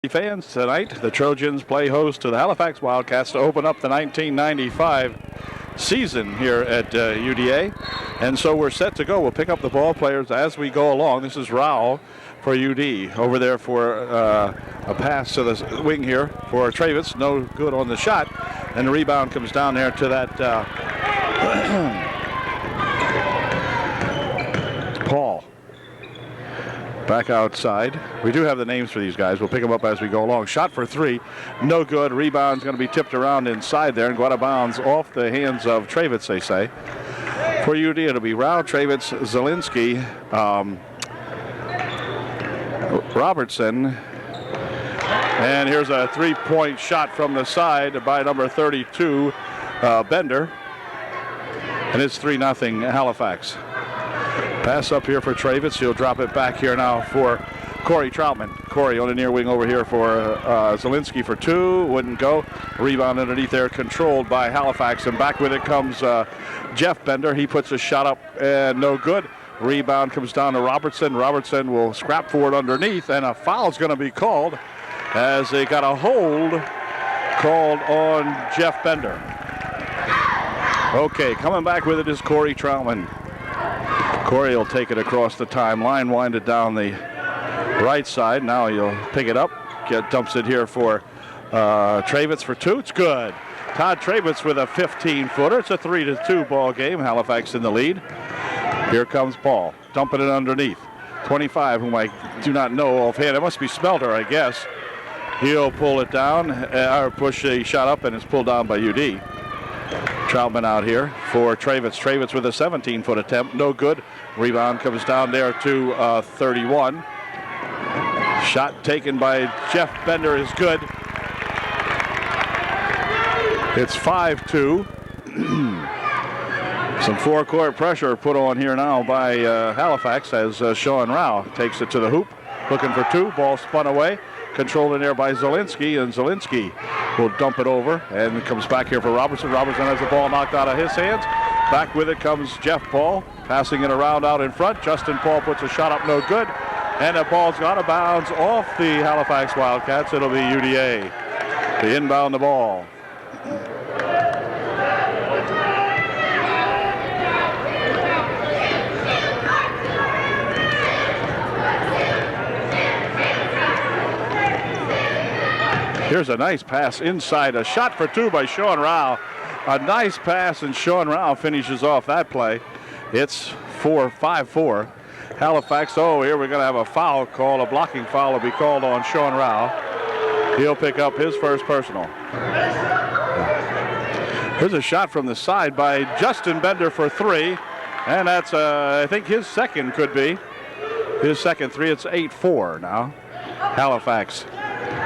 Fans, tonight the Trojans play host to the Halifax Wildcats to open up the 1995 season here at UDA. And so we're set to go. We'll pick up the ball players as we go along. This is Rao for UD over there for a pass to the wing here for Travis. No good on the shot. And the rebound comes down there to that Paul. Back outside. We do have the names for these guys. We'll pick them up as we go along. Shot for three. No good. Rebound's going to be tipped around inside there and go out of bounds off the hands of Travitz, they say. For UD, it'll be Rao, Travitz, Zielinski, Robertson. And here's a three-point shot from the side by number 32, Bender. And it's 3-0 Halifax. Pass up here for Travitz. He'll drop it back here now for Corey Troutman. Corey on the near wing over here for Zielinski for two. Wouldn't go. Rebound underneath there, controlled by Halifax. And back with it comes Jeff Bender. He puts a shot up and no good. Rebound comes down to Robertson. Robertson will scrap for it underneath, and a foul's going to be called as they got a hold called on Jeff Bender. Okay, coming back with it is Corey Troutman. Corey will take it across the timeline, wind it down the right side. Now he'll pick it up, dumps it here for Travitz for two. It's good. Todd Travitz with a 15-footer. It's a 3-2 ball game. Halifax in the lead. Here comes Paul, dumping it underneath. 25, whom I do not know offhand. It must be Smelter, I guess. He'll pull it down, or push a shot up, and it's pulled down by UD. Troutman out here for Travitz. Travitz with a 17-foot attempt. No good. Rebound comes down there to 31. Shot taken by Jeff Bender is good. It's 5-2. Some forecourt pressure put on here now by Halifax as Sean Rao takes it to the hoop. Looking for two. Ball spun away. Controlled in there by Zielinski, and Zielinski will dump it over, and it comes back here for Robertson. Robertson has the ball knocked out of his hands. Back with it comes Jeff Paul, passing it around out in front. Justin Paul puts a shot up, no good, and the ball's out of bounds off the Halifax Wildcats. It'll be UDA to inbound the ball. Here's a nice pass inside. A shot for two by Sean Rao. A nice pass, and Sean Rao finishes off that play. It's 5-4. Halifax, here we're going to have a foul call. A blocking foul will be called on Sean Rao. He'll pick up his first personal. Here's a shot from the side by Justin Bender for three. And that's, I think his second could be. His second three. It's 8-4 now. Halifax.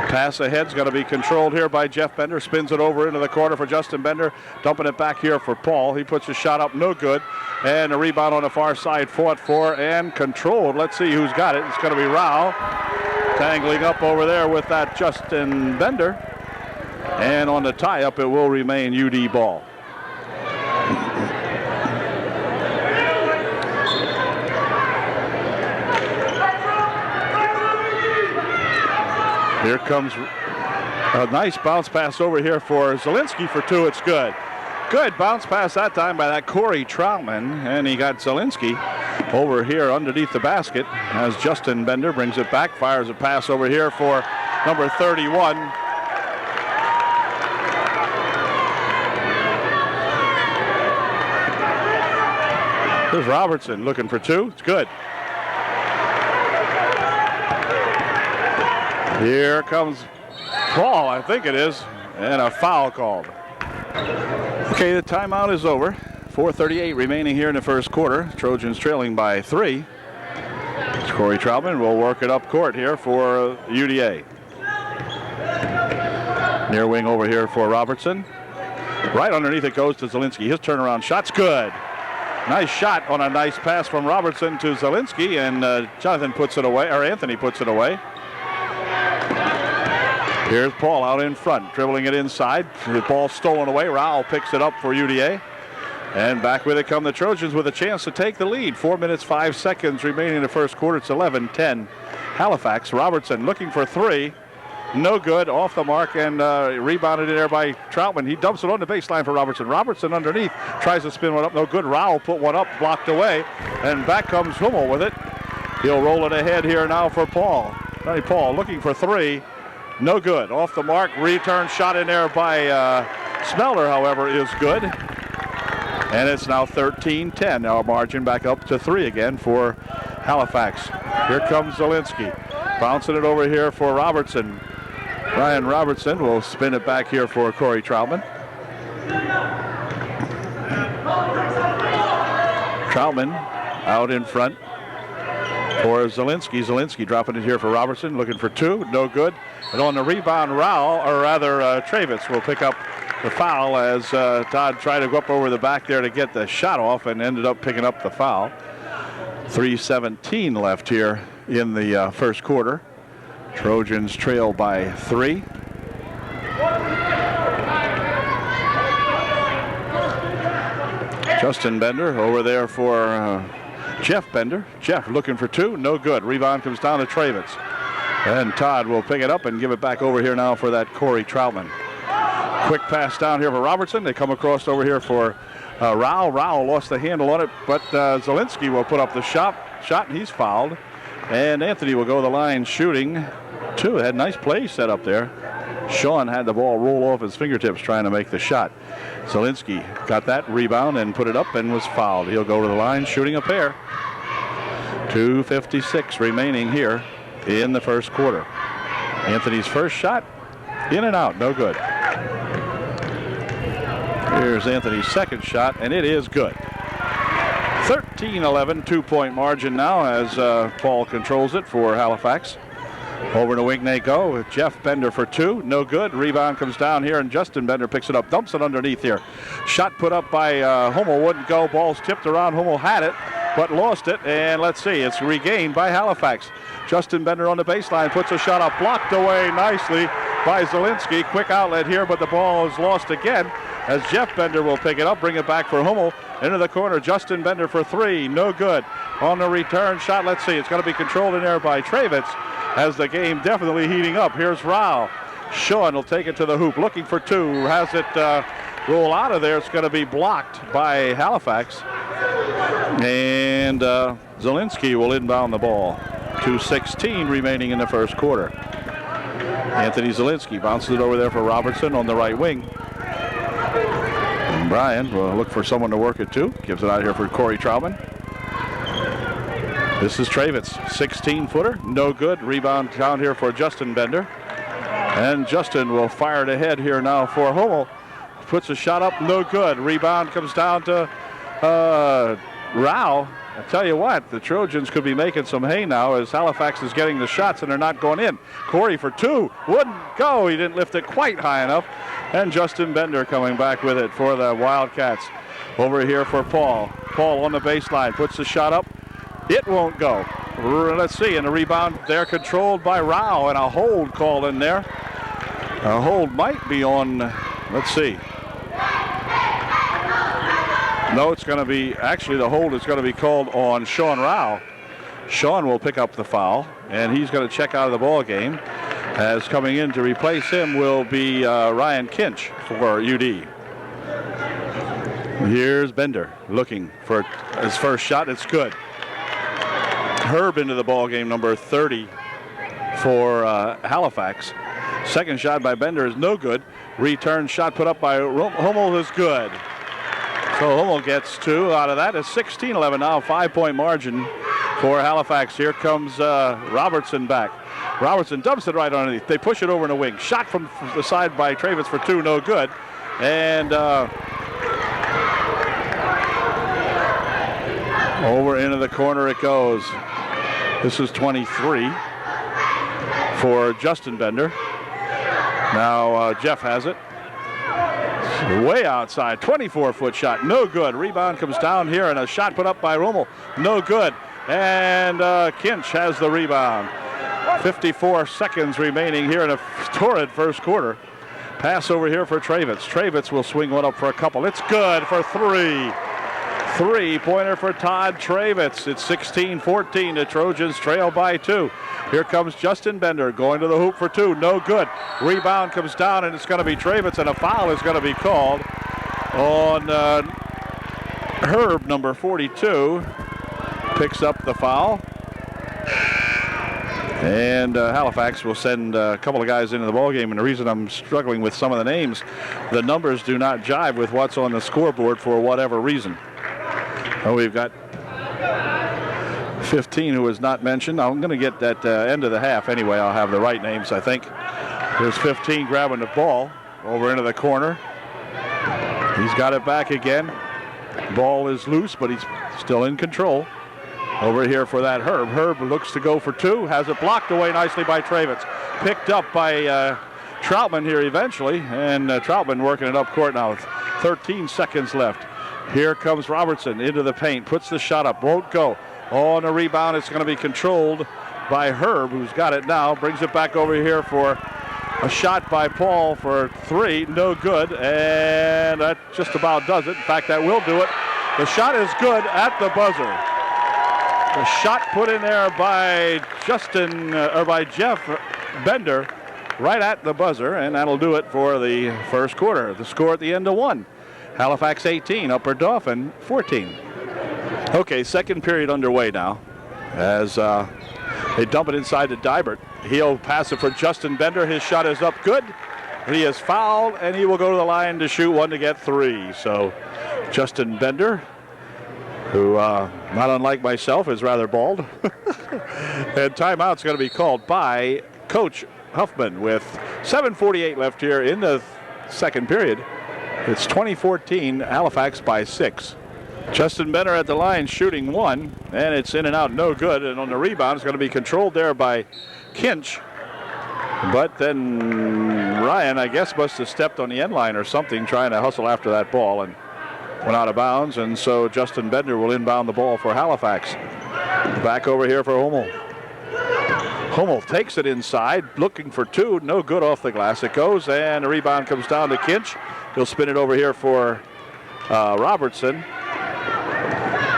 Pass ahead's going to be controlled here by Jeff Bender. Spins it over into the corner for Justin Bender. Dumping it back here for Paul. He puts a shot up, no good. And a rebound on the far side, fought for and controlled. Let's see who's got it. It's going to be Rao. Tangling up over there with that Justin Bender. And on the tie-up, it will remain UD ball. Here comes a nice bounce pass over here for Zielinski for two. It's good. Good bounce pass that time by that Corey Troutman. And he got Zielinski over here underneath the basket as Justin Bender brings it back. Fires a pass over here for number 31. Here's Robertson looking for two. It's good. Here comes Paul, I think it is, and a foul called. Okay, the timeout is over. 4:38 remaining here in the first quarter. Trojans trailing by 3. Corey Troutman will work it up court here for UDA. Near wing over here for Robertson. Right underneath it goes to Zielinski. His turnaround shot's good. Nice shot on a nice pass from Robertson to Zielinski, and Anthony puts it away. Here's Paul out in front, dribbling it inside. The ball stolen away. Rao picks it up for UDA. And back with it come the Trojans with a chance to take the lead. 4 minutes, 5 seconds remaining in the first quarter. It's 11-10. Halifax. Robertson looking for three. no good, off the mark, and rebounded in there by Troutman. He dumps it on the baseline for Robertson. Robertson underneath, tries to spin one up, no good. Rowell put one up, blocked away, and back comes Hummel with it. He'll roll it ahead here now for Paul. Paul looking for three, no good, off the mark. Return shot in there by Smelter, however, is good. And it's now 13-10. Our margin back up to 3 again for Halifax. Here comes Zielinski. Bouncing it over here for Robertson. Ryan Robertson will spin it back here for Corey Troutman. Troutman out in front for Zielinski. Zielinski dropping it here for Robertson. Looking for two. No good. And on the rebound, Rowell, or rather Travitz, will pick up the foul as Todd tried to go up over the back there to get the shot off and ended up picking up the foul. 3:17 left here in the first quarter. Trojans trail by 3. Justin Bender over there for Jeff Bender. Jeff looking for two, no good. Rebound comes down to Travitz. And Todd will pick it up and give it back over here now for that Corey Troutman. Quick pass down here for Robertson. They come across over here for Rowell. Rowell lost the handle on it, but Zielinski will put up the shot, and he's fouled. And Anthony will go to the line shooting two. Had nice play set up there. Sean had the ball roll off his fingertips trying to make the shot. Zielinski got that rebound and put it up and was fouled. He'll go to the line shooting a pair. 2:56 remaining here in the first quarter. Anthony's first shot, in and out, no good. Here's Anthony's second shot, and it is good. 13-11, 2-point margin now as Paul controls it for Halifax. Over to wing they go. Jeff Bender for two, no good. Rebound comes down here, and Justin Bender picks it up, dumps it underneath here. Shot put up by Hummel, wouldn't go. Ball's tipped around. Hummel had it, but lost it, and let's see, it's regained by Halifax. Justin Bender on the baseline puts a shot up, blocked away nicely by Zielinski. Quick outlet here, but the ball is lost again as Jeff Bender will pick it up, bring it back for Hummel. Into the corner, Justin Bender for three, no good. On the return shot, let's see, it's going to be controlled in there by Travitz as the game definitely heating up. Here's Rowell. Sean will take it to the hoop, looking for two, has it roll out of there. It's going to be blocked by Halifax. And Zielinski will inbound the ball. 2:16 remaining in the first quarter. Anthony Zielinski bounces it over there for Robertson on the right wing. And Brian will look for someone to work it to. Gives it out here for Corey Troutman. This is Travitz, 16-footer, no good. Rebound down here for Justin Bender. And Justin will fire it ahead here now for Hummel. Puts a shot up, no good. Rebound comes down to Rowell. I tell you what, the Trojans could be making some hay now as Halifax is getting the shots and they're not going in. Corey for two, wouldn't go. He didn't lift it quite high enough. And Justin Bender coming back with it for the Wildcats. Over here for Paul. Paul on the baseline, puts the shot up. It won't go. Let's see, and the rebound there controlled by Rowell, and a hold called in there. A hold might be on, let's see. No, it's going to be, actually the hold is going to be called on Sean Rowell. Sean will pick up the foul, and he's going to check out of the ball game. As coming in to replace him will be Ryan Kinch for UD. Here's Bender looking for his first shot. It's good. Herb into the ball game, number 30 for Halifax. Second shot by Bender is no good. Return shot put up by Hummel is good. So Hummel gets two out of that. It's 16-11 now, 5-point margin for Halifax. Here comes Robertson back. Robertson dumps it right underneath. They push it over in the wing. Shot from the side by Travitz for two, no good. And over into the corner it goes. This is 23 for Justin Bender. Now Jeff has it. Way outside, 24-foot shot, no good. Rebound comes down here, and a shot put up by Hummel, no good. And Kinch has the rebound. 54 seconds remaining here in a torrid first quarter. Pass over here for Travitz. Travitz will swing one up for a couple. It's good for three. Three-pointer for Todd Travitz. It's 16-14. The Trojans trail by 2. Here comes Justin Bender going to the hoop for 2. No good. Rebound comes down, and it's going to be Travitz, and a foul is going to be called on Herb, number 42. Picks up the foul. And Halifax will send a couple of guys into the ballgame. And the reason I'm struggling with some of the names, the numbers do not jive with what's on the scoreboard for whatever reason. Oh, we've got 15 who was not mentioned. I'm going to get that end of the half anyway. I'll have the right names, I think. There's 15 grabbing the ball over into the corner. He's got it back again. Ball is loose, but he's still in control. Over here for that Herb. Herb looks to go for 2. Has it blocked away nicely by Travitz. Picked up by Troutman here eventually. And Troutman working it up court now with 13 seconds left. Here comes Robertson into the paint. Puts the shot up. Won't go. On a rebound, it's going to be controlled by Herb, who's got it now. Brings it back over here for a shot by Paul for 3. No good. And that just about does it. In fact, that will do it. The shot is good at the buzzer. The shot put in there by Jeff Bender right at the buzzer, and that'll do it for the first quarter. The score at the end of 1. Halifax 18, Upper Dauphin 14. Okay, second period underway now as they dump it inside to Dybert. He'll pass it for Justin Bender. His shot is up good. He is fouled, and he will go to the line to shoot 1 to get 3. So Justin Bender, who, not unlike myself, is rather bald. And timeout's going to be called by Coach Huffman with 7:48 left here in the second period. It's 20-14, Halifax by 6. Justin Bender at the line shooting 1, and it's in and out, no good. And on the rebound, it's going to be controlled there by Kinch. But then Ryan, I guess, must have stepped on the end line or something, trying to hustle after that ball, and went out of bounds. And so Justin Bender will inbound the ball for Halifax. Back over here for Hummel. Hummel takes it inside, looking for 2. No good off the glass. It goes, and the rebound comes down to Kinch. He'll spin it over here for Robertson.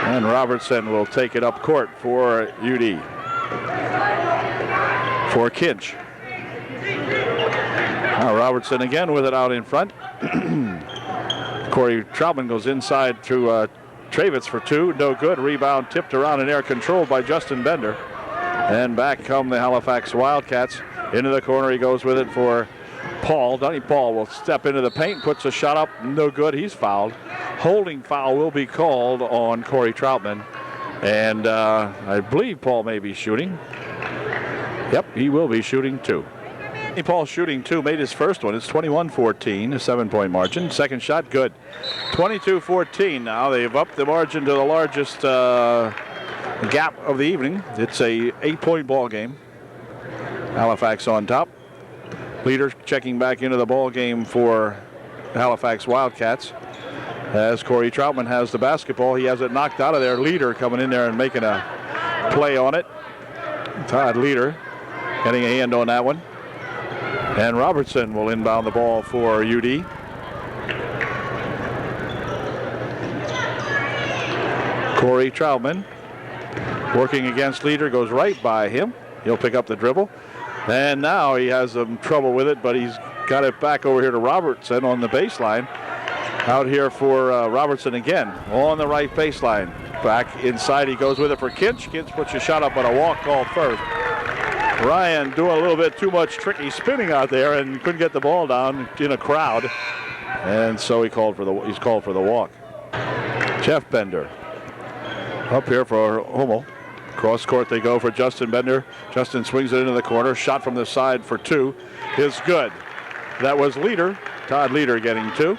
And Robertson will take it up court for UD. For Kinch. Now Robertson again with it out in front. Corey Troutman goes inside to Travitz for 2. No good. Rebound tipped around in air, controlled by Justin Bender. And back come the Halifax Wildcats. Into the corner he goes with it for Paul. Donnie Paul will step into the paint, puts a shot up. No good. He's fouled. Holding foul will be called on Corey Troutman. And I believe Paul may be shooting. Yep, he will be shooting 2. Paul shooting 2, made his first one. It's 21-14, a 7-point margin. Second shot, good. 22-14 now. They've upped the margin to the largest gap of the evening. It's a 8-point ball game. Halifax on top. Leader checking back into the ball game for Halifax Wildcats. As Corey Troutman has the basketball, he has it knocked out of there. Leader coming in there and making a play on it. Todd Leader getting a hand on that one. And Robertson will inbound the ball for UD. Corey Troutman working against Leader, goes right by him. He'll pick up the dribble. And now he has some trouble with it, but he's got it back over here to Robertson on the baseline. Out here for Robertson again on the right baseline. Back inside he goes with it for Kinch. Kinch puts a shot up on a walk called first. Ryan doing a little bit too much tricky spinning out there and couldn't get the ball down in a crowd. And so he's called for the walk. Jeff Bender up here for Hummel. Cross court they go for Justin Bender. Justin swings it into the corner. Shot from the side for 2 is good. That was Leader. Todd Leader getting 2.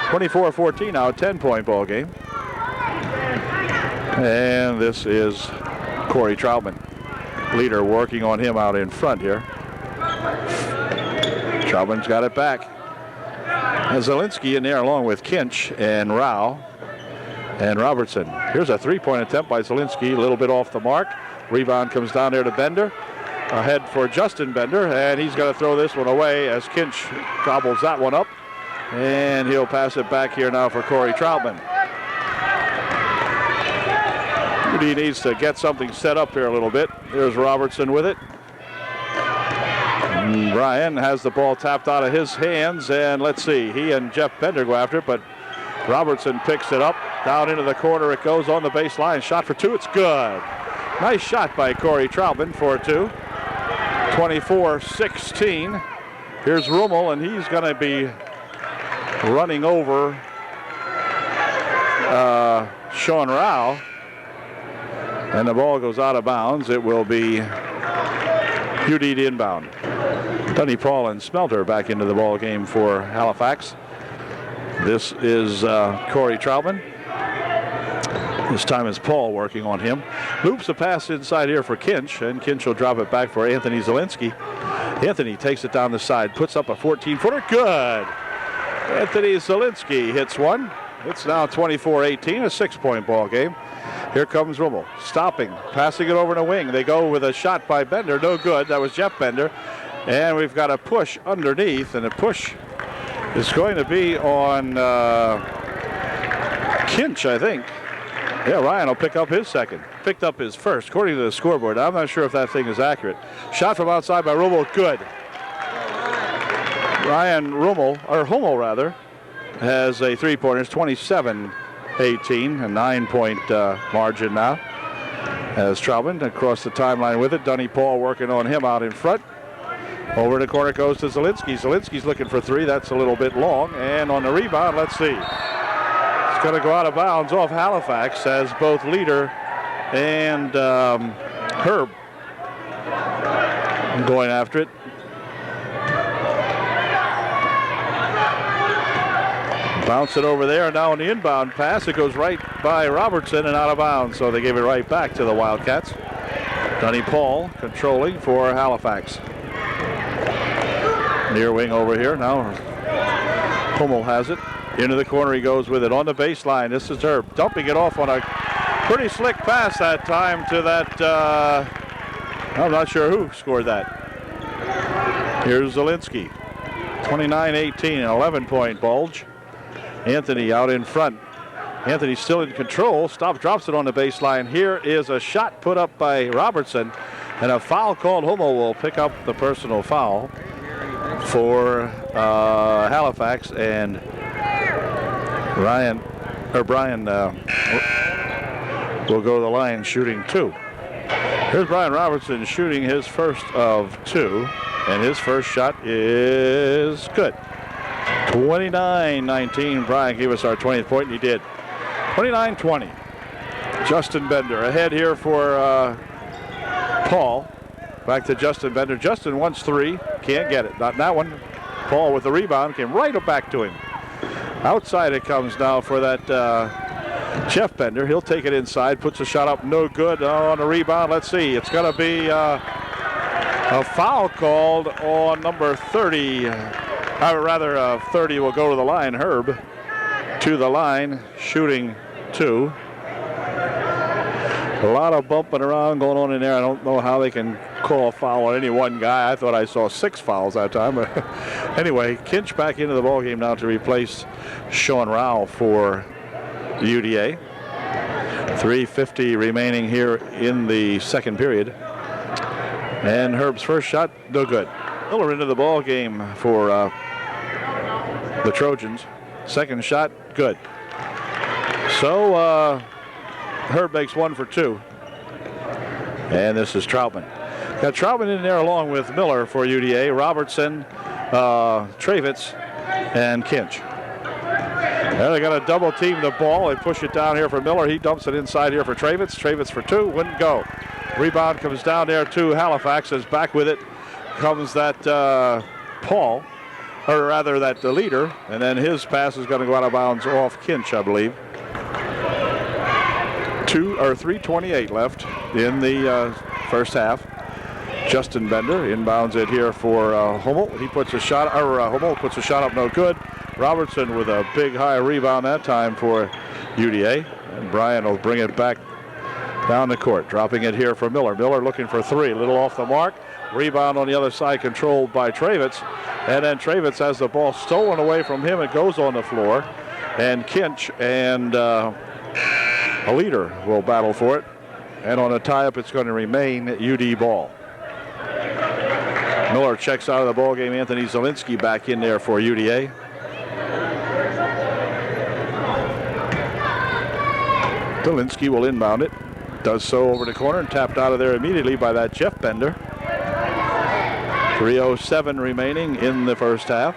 24-14 now, a 10-point ball game. And this is Corey Troutman. Leader working on him out in front here. Troutman's got it back. And Zielinski in there along with Kinch and Rao and Robertson. Here's a 3-point attempt by Zielinski, a little bit off the mark. Rebound comes down there to Bender. Ahead for Justin Bender, and he's going to throw this one away as Kinch gobbles that one up. And he'll pass it back here now for Corey Troutman. UD needs to get something set up here a little bit. Here's Robertson with it. And Bryan has the ball tapped out of his hands, and let's see, he and Jeff Bender go after it, but Robertson picks it up. Down into the corner it goes on the baseline. Shot for two, it's good. Nice shot by Corey Troutman for two. 24-16. Here's Rummel, and he's going to be running over Sean Rao. And the ball goes out of bounds. It will be UD inbound. Dunny Paul and Smelter back into the ball game for Halifax. This is Corey Troutman. This time is Paul working on him. Loops a pass inside here for Kinch, and Kinch will drop it back for Anthony Zielinski. Anthony takes it down the side, puts up a 14-footer. Good. Anthony Zielinski hits one. It's now 24-18, a 6-point ball game. Here comes Rummel, stopping, passing it over in a wing. They go with a shot by Bender, no good. That was Jeff Bender. And we've got a push underneath, and a push is going to be on Kinch, I think. Yeah, Ryan will pick up his second. Picked up his first, according to the scoreboard. I'm not sure if that thing is accurate. Shot from outside by Rummel, good. Ryan Rummel, or Hummel rather, has a three-pointer. It's 27-18, a 9-point margin now. As Troutman across the timeline with it. Dunny Paul working on him out in front. Over in the corner goes to Zielinski. Zielinski's looking for three. That's a little bit long. And on the rebound, let's see. It's going to go out of bounds off Halifax as both Leader and Herb going after it. Bounce it over there. Now on the inbound pass, it goes right by Robertson and out of bounds. So they gave it right back to the Wildcats. Dunny Paul controlling for Halifax. Near wing over here. Now Hummel has it. Into the corner he goes with it on the baseline. This is Herb dumping it off on a pretty slick pass that time to that. I'm not sure who scored that. Here's Zielinski. 29-18, an 11-point bulge. Anthony out in front. Anthony still in control. Drops it on the baseline. Here is a shot put up by Robertson, and a foul called. Hummel will pick up the personal foul for Halifax, and Bryan will go to the line shooting two. Here's Brian Robertson shooting his first of two, and his first shot is good. 29-19. Brian gave us our 20th point, and he did. 29-20. Justin Bender ahead here for Paul. Back to Justin Bender. Justin wants three. Can't get it. Not that one. Paul with the rebound. Came right back to him. Outside it comes now for that Jeff Bender. He'll take it inside. Puts a shot up. No good on the rebound. Let's see. It's going to be a foul called on number 30. 30 will go to the line. Herb to the line. Shooting two. A lot of bumping around going on in there. I don't know how they can call a foul on any one guy. I thought I saw 6 fouls that time. But anyway, Kinch back into the ballgame now to replace Sean Rao for the UDA. 3:50 remaining here in the second period. And Herb's first shot, no good. Miller into the ballgame for the Trojans. Second shot, good. So Herb makes 1 for 2. And this is Troutman. Got Troutman in there along with Miller for UDA, Robertson, Travitz, and Kinch. Now they got to double team the ball. They push it down here for Miller. He dumps it inside here for Travitz. Travitz for 2, wouldn't go. Rebound comes down there to Halifax. As back with it comes that Paul, or rather that the Leader, and then his pass is going to go out of bounds off Kinch, I believe. 3:28 left in the first half. Justin Bender inbounds it here for Hummel. He puts a shot, Hummel puts a shot up, no good. Robertson with a big high rebound that time for UDA. And Bryan will bring it back down the court, dropping it here for Miller. Miller looking for 3, a little off the mark. Rebound on the other side controlled by Travitz. And then Travitz has the ball stolen away from him. It goes on the floor. And Kinch and a Leader will battle for it. And on a tie-up, it's going to remain UD ball. Miller checks out of the ball game. Anthony Zielinski back in there for UDA. Zielinski will inbound it. Does so over the corner and tapped out of there immediately by that Jeff Bender. 3:07 remaining in the first half.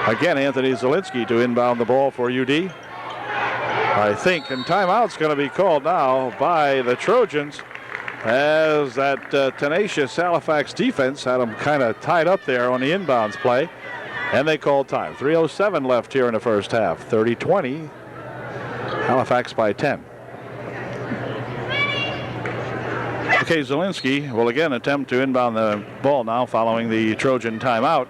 Again, Anthony Zielinski to inbound the ball for UD. I think, and timeout's going to be called now by the Trojans, as that tenacious Halifax defense had them kind of tied up there on the inbounds play, and they called time. 3:07 left here in the first half. 30-20, Halifax by 10. Okay, Zielinski will again attempt to inbound the ball now following the Trojan timeout.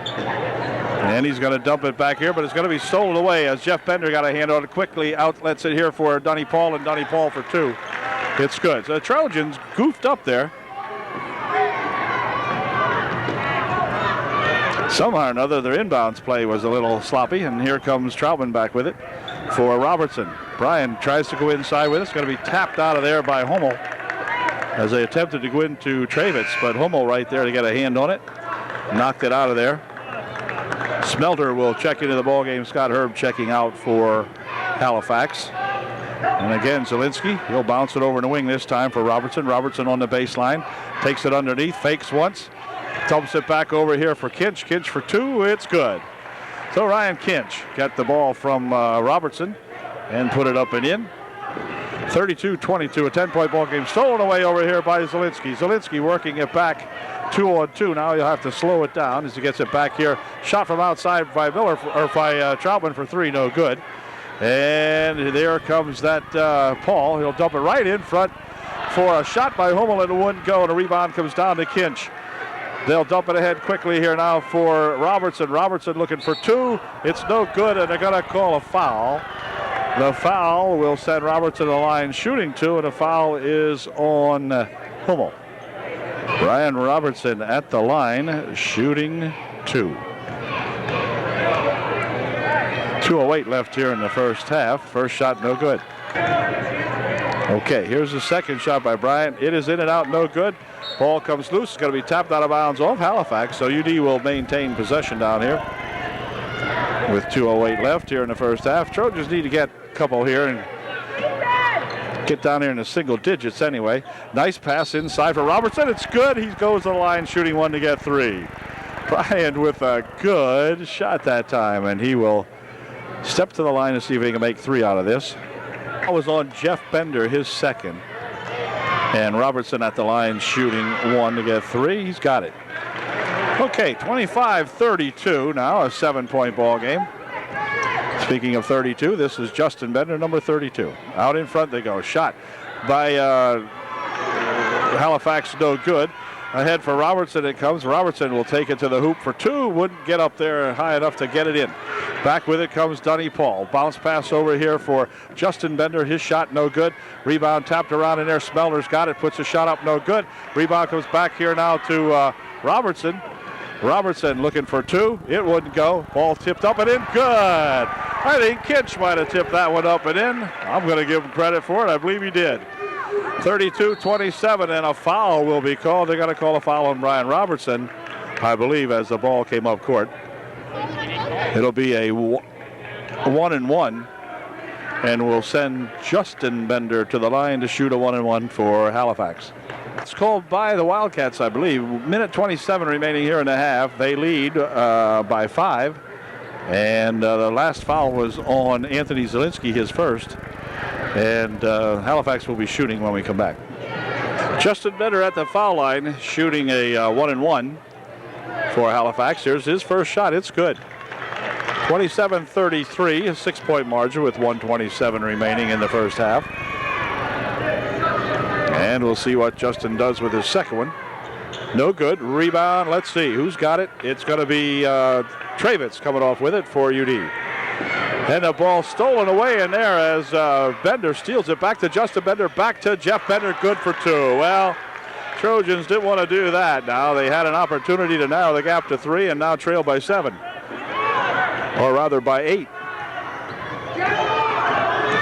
And he's going to dump it back here, but it's going to be stolen away as Jeff Bender got a hand on it quickly. Outlets it here for Dunny Paul, and Dunny Paul for two. It's good. So the Trojans goofed up there. Somehow or another, their inbounds play was a little sloppy, and here comes Troutman back with it for Robertson. Bryan tries to go inside with it. It's going to be tapped out of there by Hummel as they attempted to go into Travitz, but Hummel right there to get a hand on it. Knocked it out of there. Smelter will check into the ball game. Scott Herb checking out for Halifax. And again, Zielinski, he'll bounce it over in the wing this time for Robertson. Robertson on the baseline, takes it underneath, fakes once, dumps it back over here for Kinch. Kinch for two, it's good. So Ryan Kinch got the ball from Robertson and put it up and in. 32-22, a 10-point ball game stolen away over here by Zielinski. Zielinski working it back 2-on-2. Now you'll have to slow it down as he gets it back here. Shot from outside by Miller, or by Troutman for three, no good. And there comes that Paul. He'll dump it right in front for a shot by Hummel, and it wouldn't go, and a rebound comes down to Kinch. They'll dump it ahead quickly here now for Robertson. Robertson looking for two. It's no good, and they're going to call a foul. The foul will send Robertson to the line shooting two, and the foul is on Hummel. Brian Robertson at the line shooting two. 2:08 left here in the first half. First shot no good. Okay, here's the second shot by Bryant. It is in and out, no good. Ball comes loose. It's going to be tapped out of bounds off Halifax, so UD will maintain possession down here with 2:08 left here in the first half. Trojans need to get a couple here and get down here in the single digits anyway. Nice pass inside for Robertson. It's good. He goes to the line shooting one to get three. Bryant with a good shot that time, and he will step to the line to see if he can make three out of this. That was on Jeff Bender, his second. And Robertson at the line shooting one to get three. He's got it. Okay, 25-32 now, a 7-point ball game. Speaking of 32, this is Justin Bender, number 32. Out in front they go. Shot by Halifax, no good. Ahead for Robertson it comes. Robertson will take it to the hoop for two. Wouldn't get up there high enough to get it in. Back with it comes Dunny Paul. Bounce pass over here for Justin Bender. His shot no good. Rebound tapped around in there. Smelter's got it. Puts a shot up, no good. Rebound comes back here now to Robertson. Robertson looking for two. It wouldn't go. Ball tipped up and in. Good. I think Kinch might have tipped that one up and in. I'm going to give him credit for it. I believe he did. 32-27, and a foul will be called. They're going to call a foul on Brian Robertson, I believe, as the ball came up court. It'll be a 1-and-1, and we'll send Justin Bender to the line to shoot a 1-and-1 for Halifax. It's called by the Wildcats, I believe. Minute 27 remaining here in the half. They lead by 5, and the last foul was on Anthony Zielinski, his first. And Halifax will be shooting when we come back. Justin Bender at the foul line, shooting a 1-and-1 for Halifax. Here's his first shot. It's good. 27-33, a 6-point margin with 1:27 remaining in the first half. And we'll see what Justin does with his second one. No good. Rebound. Let's see who's got it. It's going to be Travitz coming off with it for UD. And the ball stolen away in there as Bender steals it back to Justin Bender, back to Jeff Bender, good for two. Well, Trojans didn't want to do that now. They had an opportunity to narrow the gap to 3 and now trail by 7. Or rather by 8.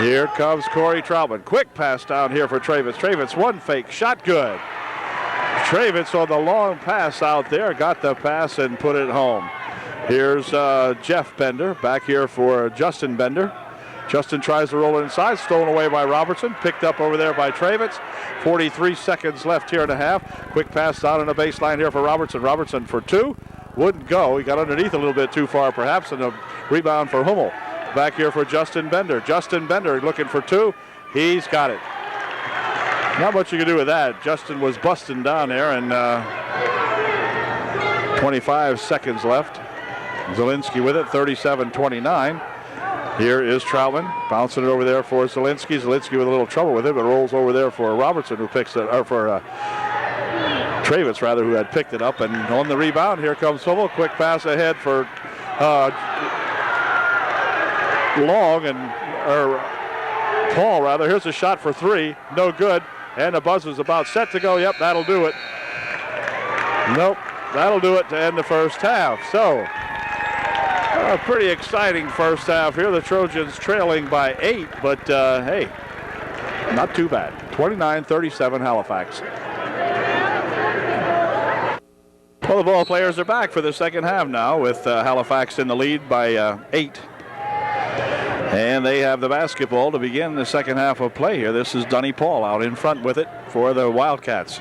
Here comes Corey Troutman. Quick pass down here for Travitz. Travitz, one fake shot, good. Travitz on the long pass out there, got the pass and put it home. Here's Jeff Bender back here for Justin Bender. Justin tries to roll it inside, stolen away by Robertson, picked up over there by Travitz. 43 seconds left here and a half. Quick pass down on the baseline here for Robertson. Robertson for two, wouldn't go. He got underneath a little bit too far perhaps, and a rebound for Hummel. Back here for Justin Bender. Justin Bender looking for two. He's got it. Not much you can do with that. Justin was busting down there, and 25 seconds left. Zielinski with it, 37-29. Here is Troutman bouncing it over there for Zielinski. Zielinski with a little trouble with it, but rolls over there for Robertson, who picks it, or for Travitz rather, who had picked it up. And on the rebound, here comes Hummel. Quick pass ahead for Paul rather. Here's a shot for three, no good. And the buzzer's about set to go. Yep, that'll do it. Nope, that'll do it to end the first half. So, a pretty exciting first half here. The Trojans trailing by 8, but hey, not too bad. 29-37 Halifax. Well, the ball players are back for the second half now, with Halifax in the lead by 8. And they have the basketball to begin the second half of play here. This is Dunny Paul out in front with it for the Wildcats.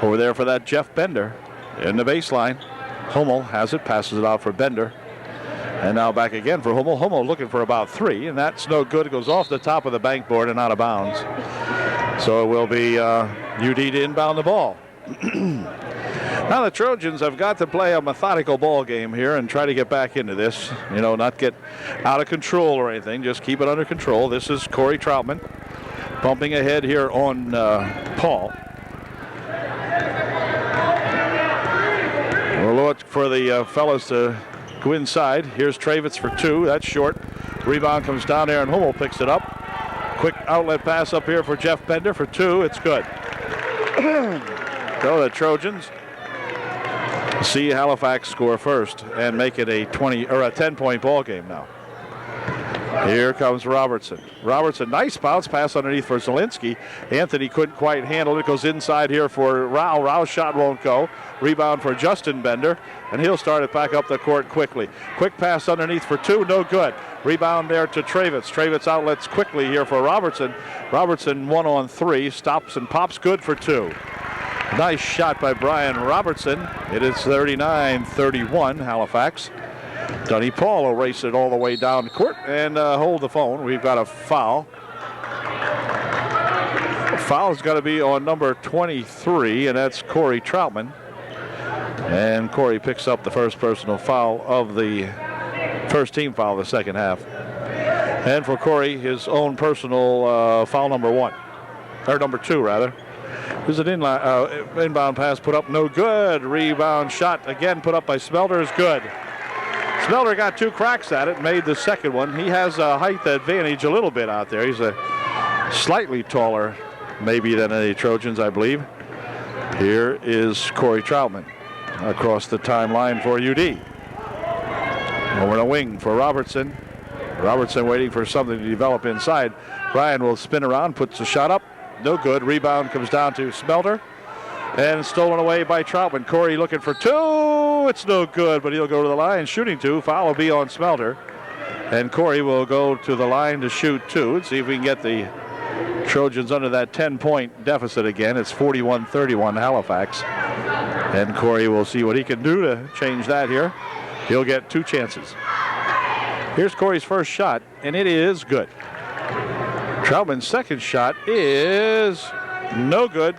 Over there for that Jeff Bender in the baseline. Hummel has it, passes it out for Bender. And now back again for Hummel. Hummel looking for about three, and that's no good. It goes off the top of the bankboard and out of bounds. So it will be UD to inbound the ball. Now the Trojans have got to play a methodical ball game here and try to get back into this. You know, not get out of control or anything. Just keep it under control. This is Corey Troutman bumping ahead here on Paul. We'll look for the fellas to go inside. Here's Travitz for two. That's short. Rebound comes down there, and Hummel picks it up. Quick outlet pass up here for Jeff Bender for two. It's good. So the Trojans see Halifax score first and make it a 10-point ball game now. Here comes Robertson. Robertson, nice bounce pass underneath for Zielinski. Anthony couldn't quite handle it. Goes inside here for Rao. Rao's shot won't go. Rebound for Justin Bender, and he'll start it back up the court quickly. Quick pass underneath for two, no good. Rebound there to Travitz. Travitz outlets quickly here for Robertson. Robertson 1-on-3, stops and pops, good for two. Nice shot by Brian Robertson. It is 39-31 Halifax. Dunny Paul will race it all the way down the court and hold the phone. We've got a foul. The foul's got to be on number 23, and that's Corey Troutman. And Corey picks up the first personal foul of the first team foul of the second half. And for Corey, his own personal foul number two rather. There's an inbound pass put up, no good. Rebound shot again put up by Smelter is good. Smelter got two cracks at it, made the second one. He has a height advantage a little bit out there. He's a slightly taller maybe than the Trojans, I believe. Here is Corey Troutman across the timeline for UD. Over the wing for Robertson. Robertson waiting for something to develop inside. Brian will spin around, puts a shot up. No good. Rebound comes down to Smelter. And stolen away by Troutman. Corey looking for two. It's no good, but he'll go to the line shooting two. Foul will be on Smelter. And Corey will go to the line to shoot two and see if we can get the Trojans under that 10-point deficit again. It's 41-31 Halifax. And Corey will see what he can do to change that here. He'll get two chances. Here's Corey's first shot, and it is good. Troutman's second shot is no good.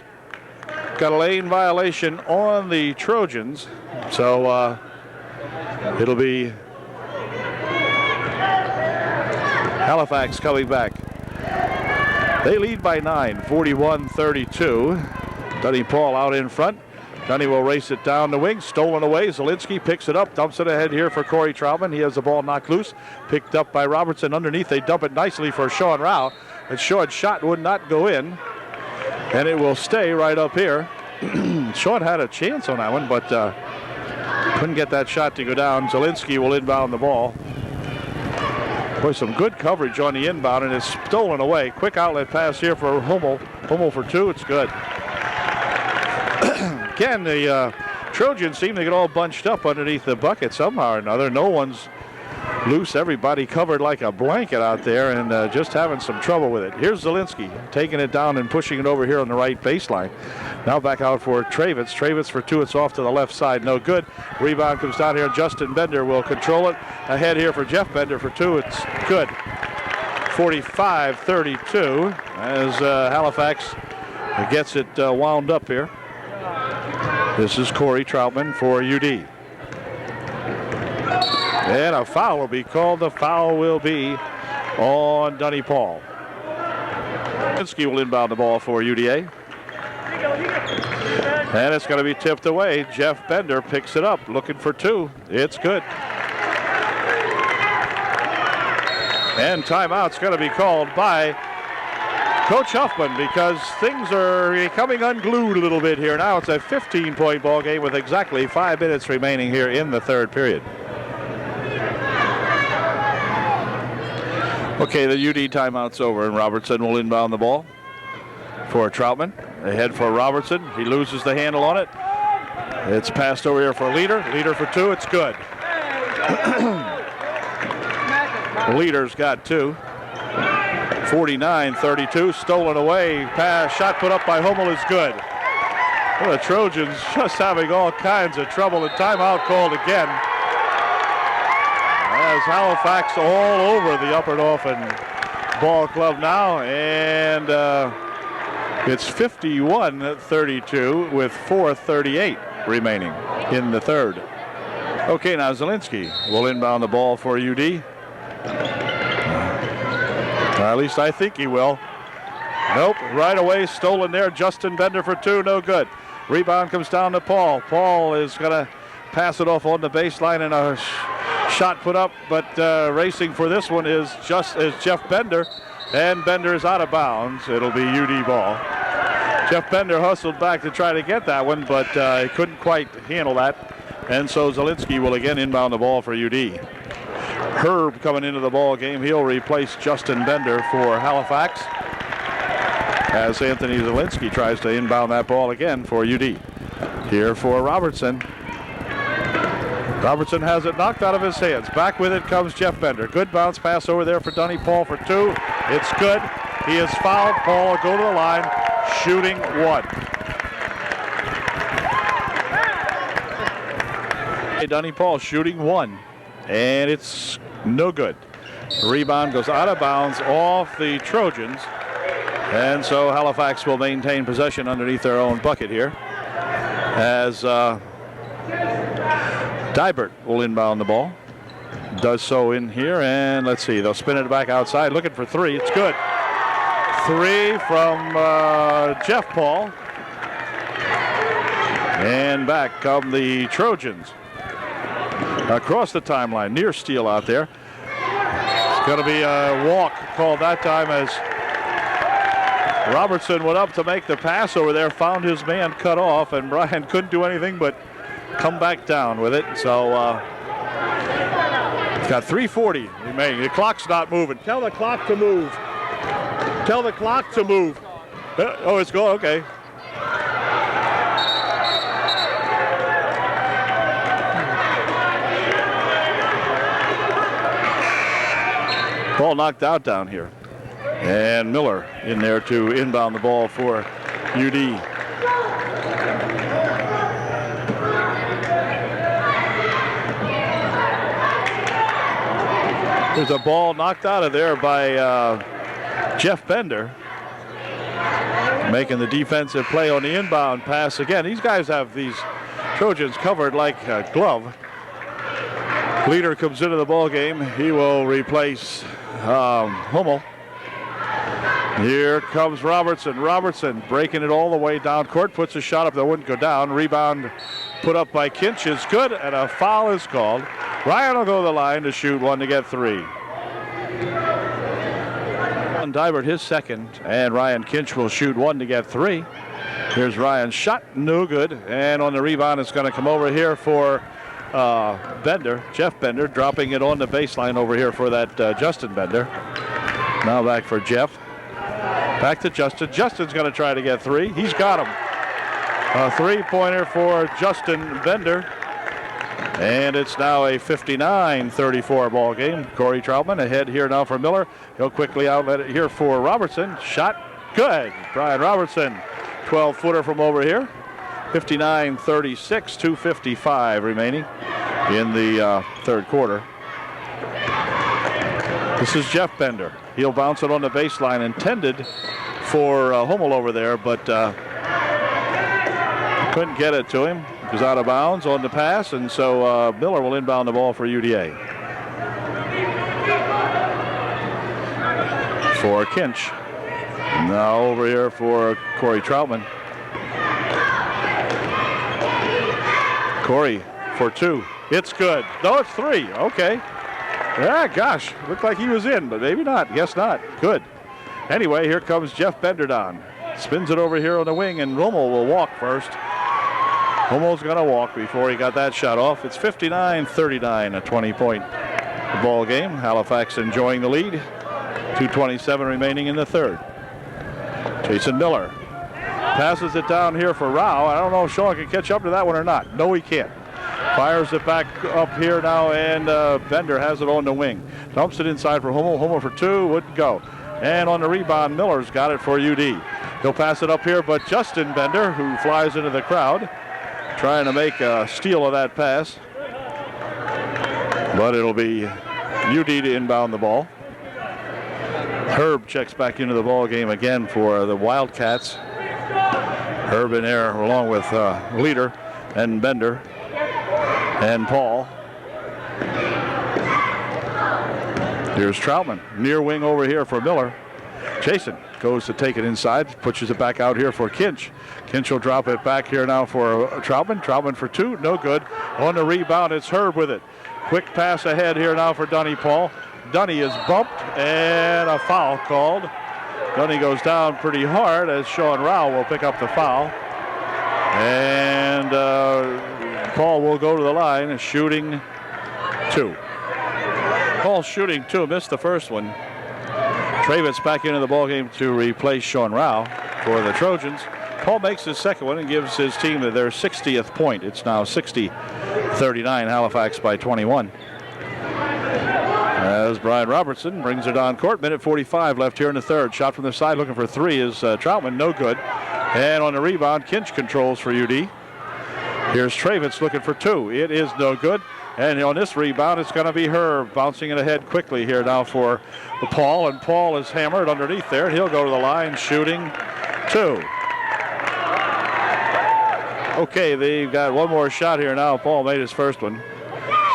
Got a lane violation on the Trojans. So it'll be Halifax coming back. They lead by 9, 41-32. Dunny Paul out in front. Dunny will race it down the wing. Stolen away. Zielinski picks it up. Dumps it ahead here for Corey Troutman. He has the ball knocked loose. Picked up by Robertson underneath. They dump it nicely for Sean Rao. A short shot would not go in. And it will stay right up here. Sean had a chance on that one, but couldn't get that shot to go down. Zielinski will inbound the ball. Boy, some good coverage on the inbound, and it's stolen away. Quick outlet pass here for Hummel. Hummel for two. It's good. Again, the Trojans seem to get all bunched up underneath the bucket somehow or another. No one's loose. Everybody covered like a blanket out there, and just having some trouble with it. Here's Zielinski taking it down and pushing it over here on the right baseline. Now back out for Travitz. Travitz for two. It's off to the left side. No good. Rebound comes down here. Justin Bender will control it. Ahead here for Jeff Bender for two. It's good. 45-32 as Halifax gets it wound up here. This is Corey Troutman for UD. And a foul will be called. The foul will be on Dunny Paul. Zielinski will inbound the ball for UDA. And it's going to be tipped away. Jeff Bender picks it up, looking for two. It's good. And timeout's going to be called by Coach Huffman because things are becoming unglued a little bit here. Now it's a 15-point ball game with exactly 5 minutes remaining here in the third period. Okay, the UD timeout's over, and Robertson will inbound the ball for Troutman. Ahead for Robertson. He loses the handle on it. It's passed over here for Leader. Leader for two. It's good. Leader's got two. 49-32. Stolen away. Pass. Shot put up by Hummel is good. Well, the Trojans just having all kinds of trouble. And timeout called again. As Halifax all over the Upper Dauphin Ball Club now. And it's 51-32 with 4:38 remaining in the third. Okay, now Zielinski will inbound the ball for UD. At least I think he will. Nope, right away, stolen there. Justin Bender for two, no good. Rebound comes down to Paul. Paul is going to pass it off on the baseline, and a shot put up, but racing for this one is Jeff Bender. And Bender is out of bounds. It'll be UD ball. Jeff Bender hustled back to try to get that one, but he couldn't quite handle that. And so Zielinski will again inbound the ball for UD. Herb coming into the ball game. He'll replace Justin Bender for Halifax as Anthony Zielinski tries to inbound that ball again for UD. Here for Robertson. Robertson has it knocked out of his hands. Back with it comes Jeff Bender. Good bounce pass over there for Dunny Paul for two. It's good. He is fouled. Paul will go to the line, shooting one. Dunny Paul shooting one, and it's no good. The rebound goes out of bounds off the Trojans, and so Halifax will maintain possession underneath their own bucket here as Dybert will inbound the ball. Does so in here, and let's see, they'll spin it back outside, looking for three. It's good. Three from Jeff Paul. And back come the Trojans. Across the timeline, near steal out there. It's going to be a walk called that time as Robertson went up to make the pass over there, found his man cut off, and Brian couldn't do anything but come back down with it. So it's got 3:40 remaining. The clock's not moving. Tell the clock to move. Tell the clock to move. Oh, it's going, okay. Ball knocked out down here. And Miller in there to inbound the ball for UD. There's a ball knocked out of there by Jeff Bender, making the defensive play on the inbound pass again. These guys have these Trojans covered like a glove. Leader comes into the ball game. He will replace Hummel. Here comes Robertson. Robertson breaking it all the way down court. Puts a shot up that wouldn't go down. Rebound put up by Kinch is good, and a foul is called. Ryan will go to the line to shoot one to get three. Dybert his second, and Ryan Kinch will shoot one to get three. Here's Ryan's shot, no good. And on the rebound, it's going to come over here for Jeff Bender, dropping it on the baseline over here for that Justin Bender. Now back for Jeff. Back to Justin. Justin's going to try to get three. He's got him. A three-pointer for Justin Bender. And it's now a 59-34 ball game. Corey Troutman ahead here now for Miller. He'll quickly outlet it here for Robertson. Shot good. Brian Robertson, 12-footer from over here. 59-36, 2:55 remaining in the third quarter. This is Jeff Bender. He'll bounce it on the baseline, intended for Hummel over there, but couldn't get it to him. He was out of bounds on the pass, and so Miller will inbound the ball for UDA. For Kinch. Now over here for Corey Troutman. Corey for two. It's good. No, it's three. Okay. Yeah, gosh. Looked like he was in, but maybe not. Guess not. Good. Anyway, here comes Jeff Bender down. Spins it over here on the wing, and Hummel will walk first. Hummel's going to walk before he got that shot off. It's 59-39, a 20-point ball game. Halifax enjoying the lead. 2:27 remaining in the third. Jason Miller passes it down here for Rao. I don't know if Sean can catch up to that one or not. No, he can't. Fires it back up here now, and Bender has it on the wing. Dumps it inside for Hummel. Hummel for two, wouldn't go. And on the rebound, Miller's got it for UD. He'll pass it up here, but Justin Bender, who flies into the crowd, trying to make a steal of that pass. But it'll be UD to inbound the ball. Herb checks back into the ball game again for the Wildcats. Herb in there along with Leader and Bender and Paul. Here's Troutman, near wing over here for Miller. Jason goes to take it inside, pushes it back out here for Kinch. Kinch will drop it back here now for Troutman. Troutman for two, no good. On the rebound, it's Herb with it. Quick pass ahead here now for Dunny Paul. Dunny is bumped and a foul called. Dunny goes down pretty hard as Sean Rao will pick up the foul. And Paul will go to the line, shooting two. Paul shooting two, missed the first one. Travitz back into the ballgame to replace Sean Rao for the Trojans. Paul makes his second one and gives his team their 60th point. It's now 60-39, Halifax by 21. As Brian Robertson brings it on court. Minute 45 left here in the third. Shot from the side looking for three is Troutman, no good. And on the rebound, Kinch controls for UD. Here's Travitz looking for two. It is no good. And on this rebound, it's going to be Herb bouncing it ahead quickly here now for Paul. And Paul is hammered underneath there. And he'll go to the line shooting two. Okay, they've got one more shot here now. Paul made his first one.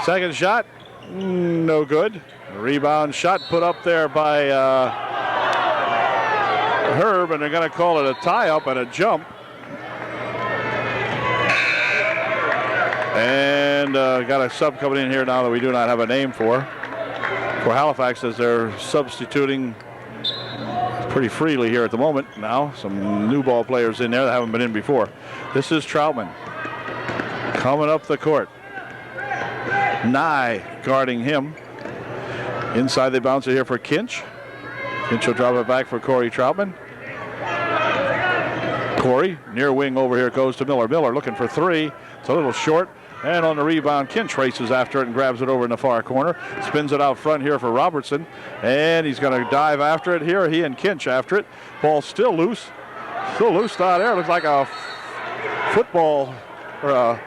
Second shot, no good. Rebound shot put up there by Herb, and they're going to call it a tie-up and a jump. And got a sub coming in here now that we do not have a name for Halifax, as they're substituting pretty freely here at the moment now. Some new ball players in there that haven't been in before. This is Troutman coming up the court. Nye guarding him. Inside they bounce it here for Kinch. Kinch will drop it back for Corey Troutman. Corey, near wing over here, goes to Miller. Miller looking for three. It's a little short. And on the rebound, Kinch races after it and grabs it over in the far corner. Spins it out front here for Robertson. And he's going to dive after it here. He and Kinch after it. Ball still loose. Still loose out there. Looks like a football or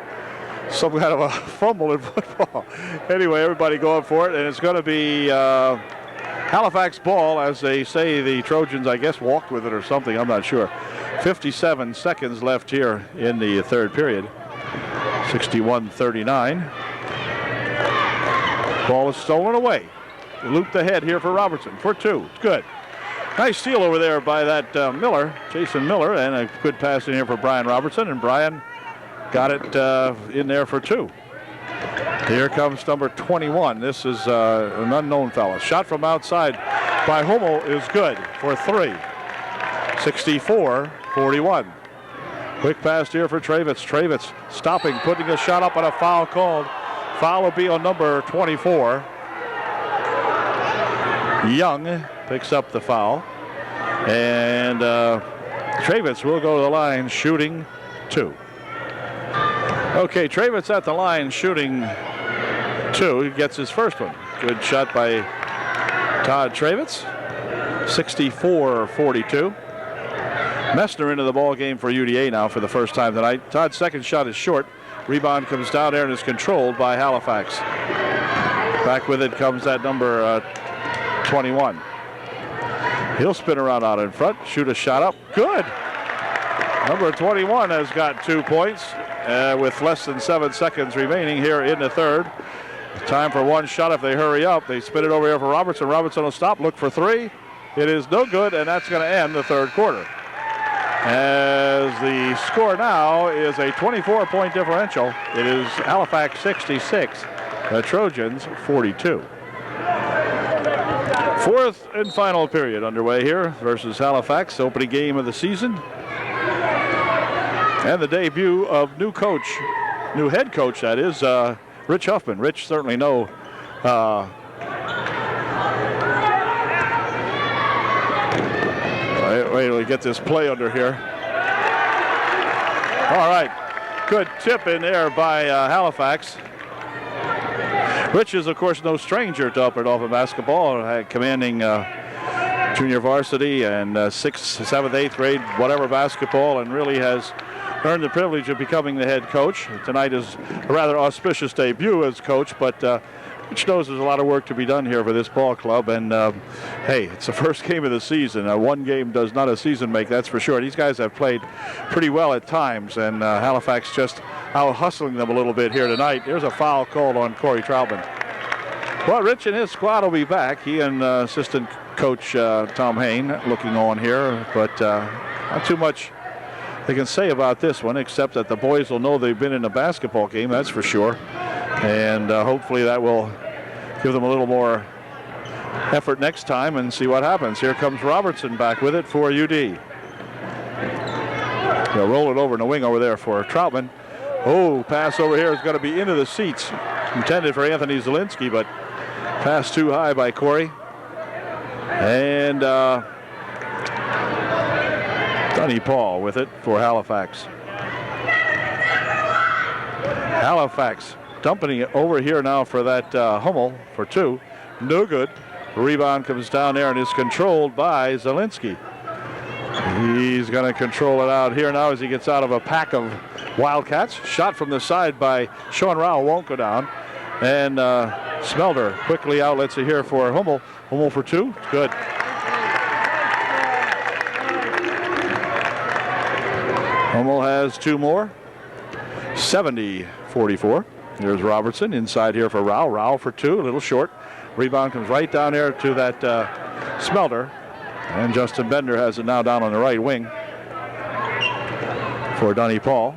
some kind of a fumble in football. Anyway, everybody going for it. And it's going to be Halifax ball, as they say. The Trojans, I guess, walked with it or something. I'm not sure. 57 seconds left here in the third period. 61-39. Ball is stolen away. Looped ahead here for Robertson for two. Good. Nice steal over there by that Miller, Jason Miller, and a good pass in here for Brian Robertson, and Brian got it in there for two. Here comes number 21. This is an unknown fellow. Shot from outside by Hummel is good for three. 64-41. Quick pass here for Travitz. Travitz stopping, putting a shot up, and a foul called. Foul will be on number 24. Young picks up the foul. And Travitz will go to the line shooting 2. Okay, Travitz at the line shooting 2. He gets his first one. Good shot by Todd Travitz. 64-42. Messner into the ball game for UDA now for the first time tonight. Todd's second shot is short. Rebound comes down there and is controlled by Halifax. Back with it comes that number 21. He'll spin around out in front, shoot a shot up. Good. Number 21 has got 2 points with less than 7 seconds remaining here in the third. Time for one shot if they hurry up. They spin it over here for Robertson. Robertson will stop, look for 3. It is no good, and that's going to end the third quarter. As the score now is a 24-point differential. It is Halifax 66, the Trojans 42. Fourth and final period underway here versus Halifax, opening game of the season. And the debut of new head coach, that is, Rich Huffman. Rich certainly wait till we get this play under here. All right, good tip in there by Halifax. Rich is, of course, no stranger to upper Norfolk basketball, commanding junior varsity and 6th, 7th, 8th grade, whatever basketball, and really has earned the privilege of becoming the head coach. Tonight is a rather auspicious debut as coach, but Rich knows there's a lot of work to be done here for this ball club. And, hey, it's the first game of the season. One game does not a season make, that's for sure. These guys have played pretty well at times, and Halifax just out-hustling them a little bit here tonight. There's a foul called on Corey Troutman. Well, Rich and his squad will be back. He and assistant coach Tom Hain looking on here, but not too much they can say about this one, except that the boys will know they've been in a basketball game, that's for sure. And hopefully that will give them a little more effort next time and see what happens. Here comes Robertson back with it for UD. They'll roll it over in the wing over there for Troutman. Oh, pass over here is going to be into the seats. Intended for Anthony Zielinski, but pass too high by Corey. And Dunny Paul with it for Halifax. Halifax dumping it over here now for that Hummel for 2. No good. Rebound comes down there and is controlled by Zielinski. He's going to control it out here now as he gets out of a pack of Wildcats. Shot from the side by Sean Rao won't go down. And Smelter quickly outlets it here for Hummel. Hummel for 2. Good. Hummel has 2 more. 70-44. There's Robertson inside here for Rao. Rao for 2, a little short. Rebound comes right down there to that Smelter. And Justin Bender has it now down on the right wing for Dunny Paul.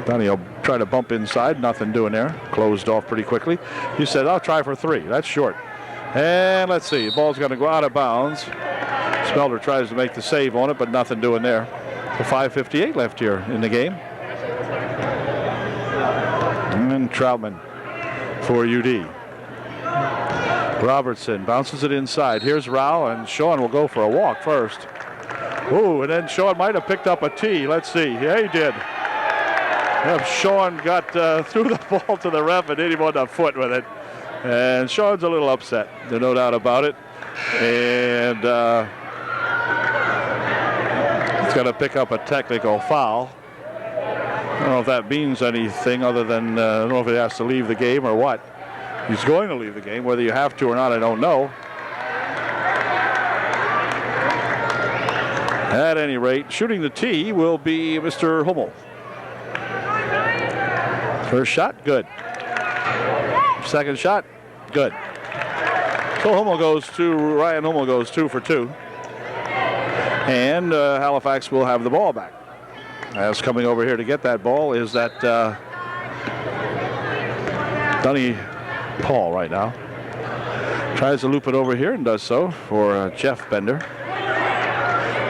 Dunny will try to bump inside. Nothing doing there. Closed off pretty quickly. He said, I'll try for 3. That's short. And let's see. The ball's going to go out of bounds. Smelter tries to make the save on it, but nothing doing there. So 5:58 left here in the game. And Troutman for UD. Robertson bounces it inside. Here's Rao, and Sean will go for a walk first. Ooh, and then Sean might have picked up a tee. Let's see. Yeah, he did. Yep, Sean got threw the ball to the ref and hit him on the foot with it. And Sean's a little upset. There's no doubt about it. And he's going to pick up a technical foul. I don't know if that means anything other than I don't know if he has to leave the game or what. He's going to leave the game. Whether you have to or not, I don't know. At any rate, shooting the tee will be Mr. Hummel. First shot, good. Second shot, good. So Ryan Hummel goes 2 for 2. And Halifax will have the ball back. As coming over here to get that ball is that Dunny Paul right now. Tries to loop it over here and does so for Jeff Bender.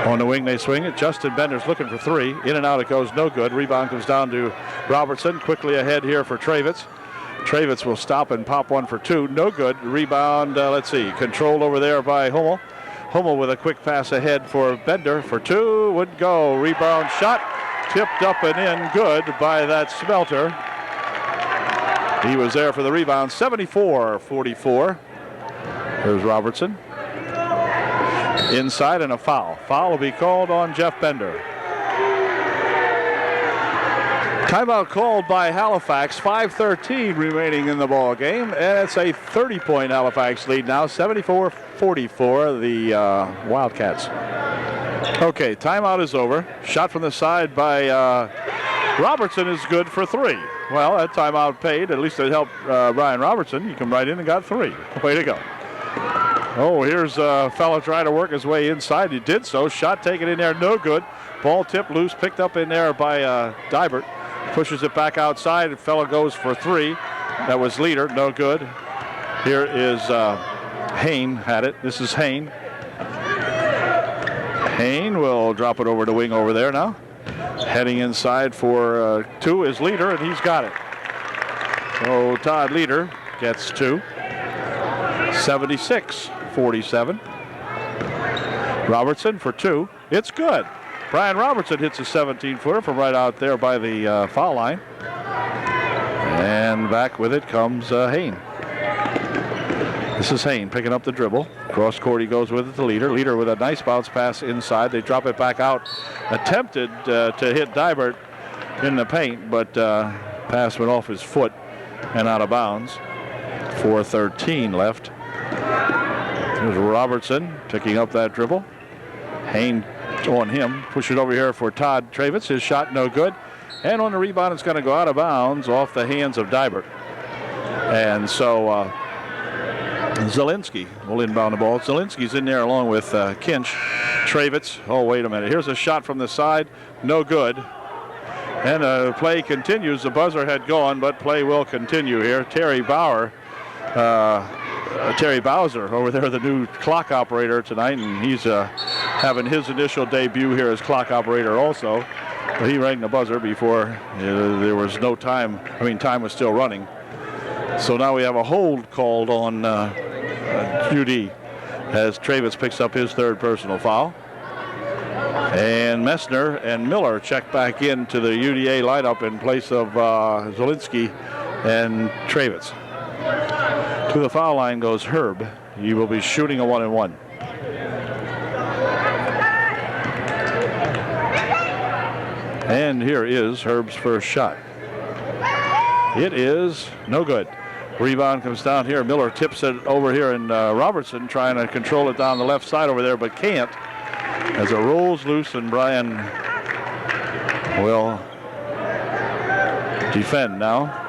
On the wing they swing it. Justin Bender's looking for 3. In and out it goes, no good. Rebound comes down to Robertson. Quickly ahead here for Travitz. Travitz will stop and pop one for two. No good. Rebound, let's see, controlled over there by Hummel. Hummel with a quick pass ahead for Bender for two. Would go. Rebound shot. Tipped up and in. Good by that Smelter. He was there for the rebound. 74-44. Here's Robertson. Inside and a foul. Foul will be called on Jeff Bender. Timeout called by Halifax. 5:13 remaining in the ball game, and it's a 30-point Halifax lead now. 74-44, the Wildcats. Okay, timeout is over. Shot from the side by Robertson is good for three. Well, that timeout paid. At least it helped Brian Robertson. He come right in and got three. Way to go. Oh, here's a fellow trying to work his way inside. He did so. Shot taken in there, no good. Ball tipped loose, picked up in there by Dibert. Pushes it back outside. The fellow goes for three. That was Leader, no good. Here is Hain had it. This is Hain. Hain will drop it over to wing over there now. Heading inside for two is Leader, and he's got it. So Todd Leader gets two. 76-47. Robertson for two. It's good. Brian Robertson hits a 17-footer from right out there by the foul line. And back with it comes Hain. This is Hain picking up the dribble. Cross court he goes with it to Leader. Leader with a nice bounce pass inside. They drop it back out. Attempted to hit Dibert in the paint, but pass went off his foot and out of bounds. 4:13 left. There's Robertson picking up that dribble. Hain on him. Push it over here for Todd Travitz. His shot no good. And on the rebound, it's going to go out of bounds off the hands of Dibert. And so Zielinski will inbound the ball. Zielinski's in there along with Kinch. Travitz. Oh, wait a minute. Here's a shot from the side. No good. And play continues. The buzzer had gone, but play will continue here. Terry Bowser over there, the new clock operator tonight, and he's having his initial debut here as clock operator also. But he rang the buzzer before there was no time. I mean, time was still running. So now we have a hold called on UD as Travitz picks up his third personal foul. And Messner and Miller check back into the UDA lineup in place of Zielinski and Travitz. To the foul line goes Herb. He will be shooting a 1-and-1. And here is Herb's first shot. It is no good. Rebound comes down here. Miller tips it over here, and Robertson trying to control it down the left side over there, but can't. As it rolls loose, and Brian will defend now.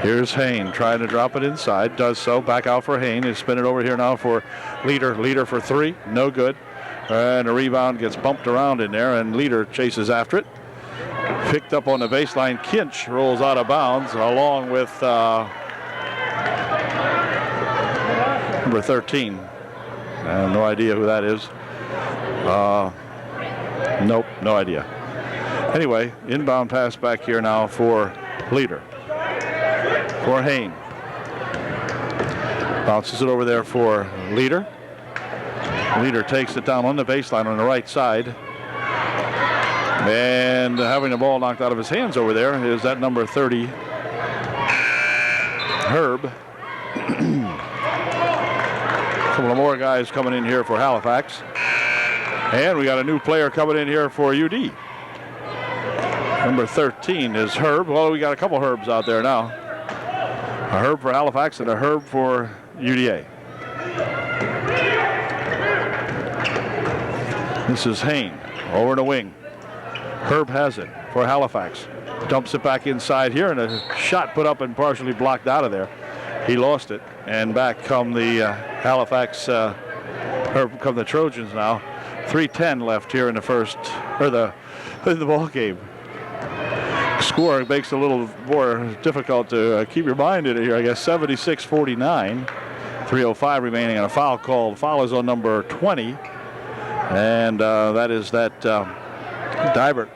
Here's Hain trying to drop it inside. Does so. Back out for Hain. He's spinning over here now for Leader. Leader for three. No good. And a rebound gets bumped around in there, and Leader chases after it. Picked up on the baseline. Kinch rolls out of bounds along with number 13. I have no idea who that is. Nope, no idea. Anyway, inbound pass back here now for Leader. For Hain. Bounces it over there for Leader. Leader takes it down on the baseline on the right side. And having the ball knocked out of his hands over there is that number 30, Herb. A couple of more guys coming in here for Halifax. And we got a new player coming in here for UD. Number 13 is Herb. Well, we got a couple Herbs out there now. A Herb for Halifax and a Herb for UDA. This is Hain over the wing. Herb has it for Halifax. Dumps it back inside here, and a shot put up and partially blocked out of there. He lost it, and back come the Halifax, come the Trojans now. 3:10 left here in the first, or the ball game. Score makes it a little more difficult to keep your mind in it here, I guess. 76-49. 3:05 remaining, and a foul called. Foul is on number 20, and that is that Dibert.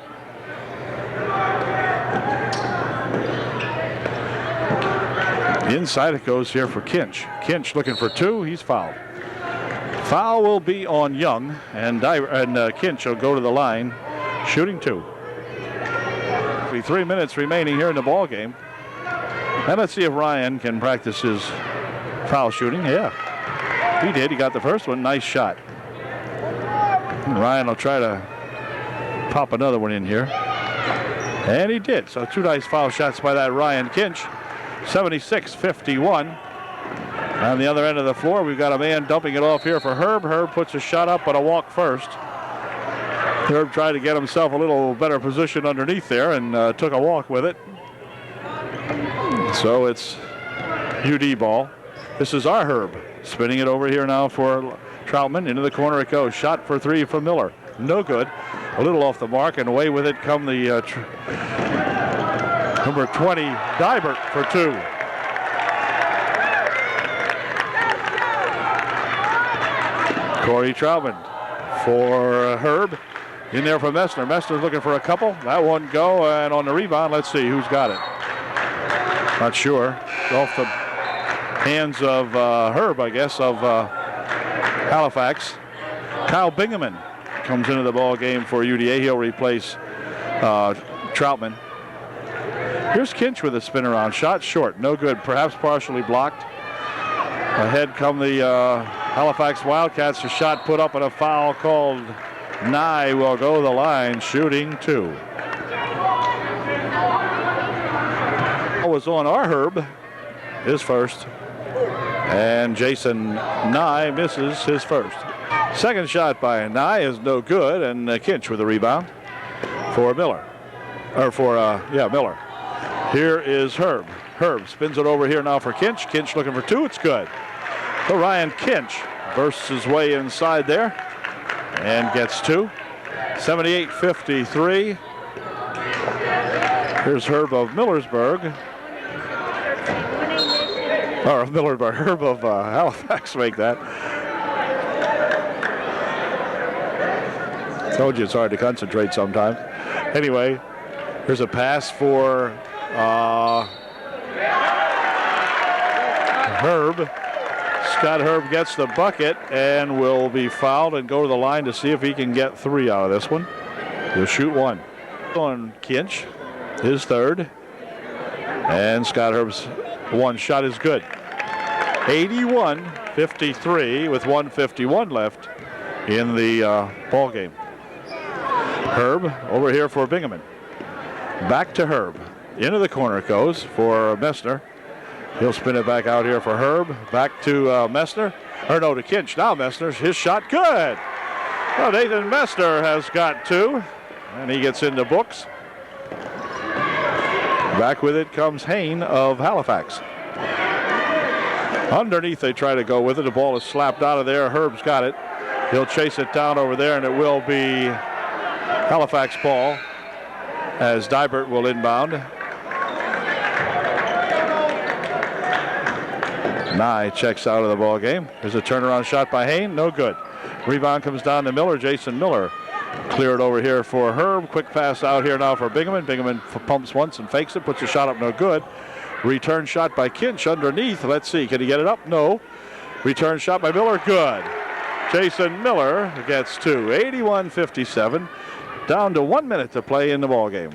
Inside it goes here for Kinch. Kinch looking for two. He's fouled. Foul will be on Young, and Kinch will go to the line, shooting two. 3 minutes remaining here in the ball game. And let's see if Ryan can practice his foul shooting. Yeah, he did. He got the first one. Nice shot. And Ryan will try to pop another one in here. And he did. So two nice foul shots by that Ryan Kinch. 76-51. On the other end of the floor, we've got a man dumping it off here for Herb. Herb puts a shot up, but a walk first. Herb tried to get himself a little better position underneath there and took a walk with it. So it's UD ball. This is our Herb. Spinning it over here now for Troutman. Into the corner it goes. Shot for three from Miller. No good. A little off the mark, and away with it come the number 20, Dybert, for two. Corey Troutman for Herb. In there for Messner. Messner's looking for a couple. That one go, and on the rebound, let's see who's got it. Not sure. Off the hands of Herb, I guess, of Halifax. Kyle Bingaman comes into the ball game for UDA. He'll replace Troutman. Here's Kinch with a spin around. Shot short. No good. Perhaps partially blocked. Ahead come the Halifax Wildcats. A shot put up and a foul called. Nye will go to the line, shooting two. Was on our Herb, his first. And Jason Nye misses his first. Second shot by Nye is no good, and Kinch with a rebound for Miller. Or for, Miller. Here is Herb. Herb spins it over here now for Kinch. Kinch looking for two. It's good. So Ryan Kinch bursts his way inside there and gets two. 78-53. Here's Herb of Millersburg. Or Millersburg. Herb of Halifax make that. Told you it's hard to concentrate sometimes. Anyway, here's a pass for Herb. Scott Herb gets the bucket and will be fouled and go to the line to see if he can get three out of this one. He'll shoot one. On Kinch, his third. And Scott Herb's one shot is good. 81-53 with 1:51 left in the ball game. Herb over here for Bingaman. Back to Herb. Into the corner it goes for Messner. He'll spin it back out here for Herb. Back to Messner. Or no, to Kinch. Now Messner's his shot. Good. Well, Nathan Messner has got two. And he gets into books. Back with it comes Hain of Halifax. Underneath they try to go with it. The ball is slapped out of there. Herb's got it. He'll chase it down over there, and it will be Halifax ball as Dybert will inbound. Nye checks out of the ball game. There's a turnaround shot by Hain. No good. Rebound comes down to Miller. Jason Miller cleared over here for Herb. Quick pass out here now for Bingaman. Bingaman pumps once and fakes it. Puts a shot up. No good. Return shot by Kinch underneath. Let's see. Can he get it up? No. Return shot by Miller. Good. Jason Miller gets two. 81-57. Down to 1 minute to play in the ball game.